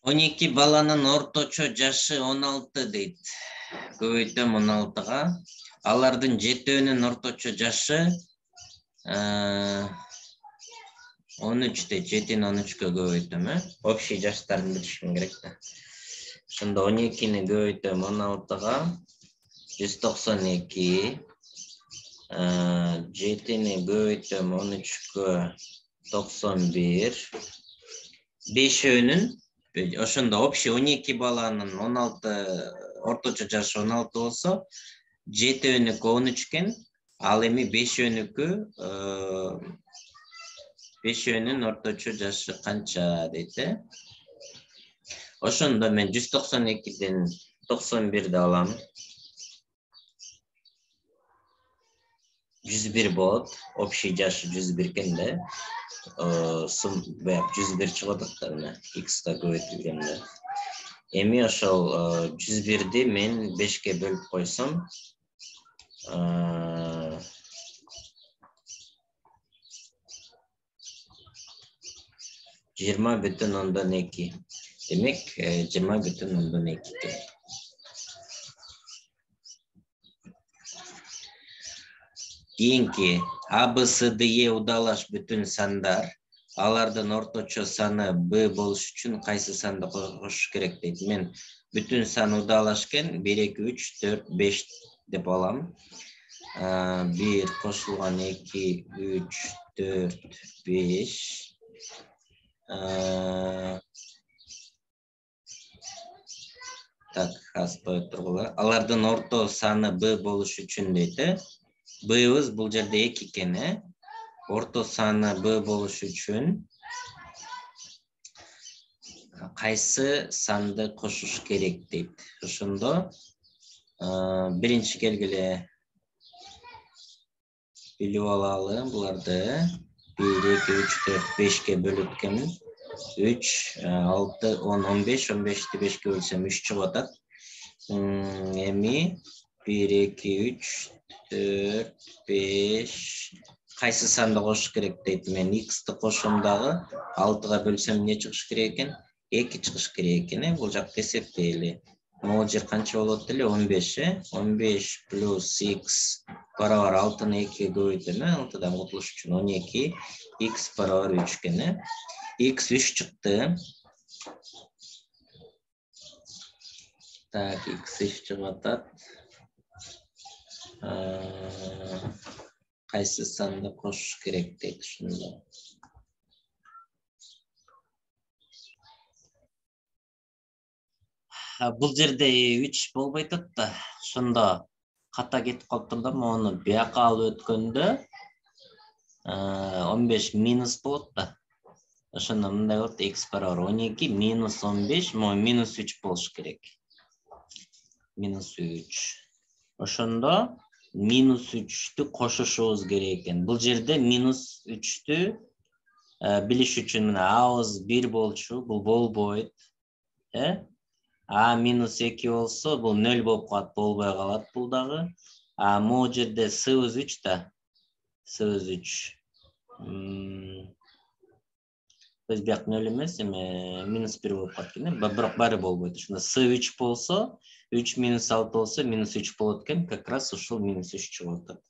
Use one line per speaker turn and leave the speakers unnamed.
12 баланын орточо жашы 16 дейт. Көбөйтөм 16-га. Алардын 7-өнүн орточо жашы 13 дейт. 7-ни 13-кө көбөйтөм, Общий жаштарын билишим керек да. Ошондо 12-ни көбөйтөм 16-га 192. 7-ни көбөйтөм 13-кө 91. 5-өнүн ошондо общий 12 баланын 16 орточо жашы 16 болсо, 7-өнүкү 13 экен, ал эми 5-өнүкү 5-өнүн орточо жашы канча дейт, Ошондо мен 192ден 91-ди алам. 101 болот. Общий жашы 101 экен да. 101 чыгып атат да, x-ка көбөйтүлгөндө. Эми ошол 101-ди мен 5-ке бөлүп койсом, 20,2. Демек, 20,2. Кийинки A, B, C, D, E удалаш бүтүн сандар. Алардын орточо саны B болуш үчүн кайсы санды кошуш керек дейт. Мен бүтүн сан удалаш экен, 1, 2, 3, 4, 5 деп алам. 1 кошулган 2, 3, 4, 5. Так, астой тургула. Алардын орто саны B болуш үчүн дейт, Б'ыбыз бул жерде 2 экен, Орто саны B болуш үчүн кайсы санды кошуш керек дейт. Ошондо биринчи келгиле билип алалы буларды. 1, 2, 3, 4, 5-ке бөлүп экен. 3, 6, 10, 15, 15-ти 5-ке бөлсөм 3 чыгып атат. Эми 1, 2, 3, 4, 5. Кайсы санды кошуш керек дейт. Мен x-ти кошом дагы 6-га бөлсөм эмне чыгыш керек экен? 2 чыгыш керек экен. Бул жакты эсептейли. Могул жер канча болот эле? 15, 15 плюс x барабар 6-ны 2-ге көбөйтөм, 6-дан кутулуш үчүн 12, x барабар 3 экен. X 3 чыкты. Так, x 3 чыгып атат. Кайсы санды кошуш керек дейт ушунда. Бул жерде 3 болбой атат да. Ошондо ката кетип калыптыр да, мону бияка алып өткөндө 15 минус болот да. Ошондо мындай болот, x барабар 12 минус 15, минус 3 болуш керек. Минус 3. Ошондо минус 3-тү кошушубуз керек экен. Бул жерде минус 3-тү билиш үчүн a'быз 1 болчу, бул болбойт. А минус 2 болсо, бул 0 болуп калат, болбой калат бул дагы. Могу жерде s'быз 3 да. S'быз 3. Biz бияк 0 эмес, минус 1 болуп калат экен, бирок баары болбойт. Ошондо с 3 болсо, 3 минус 6 болсо, минус 3 болот экен, как раз ушул минус 3 чыгып атат.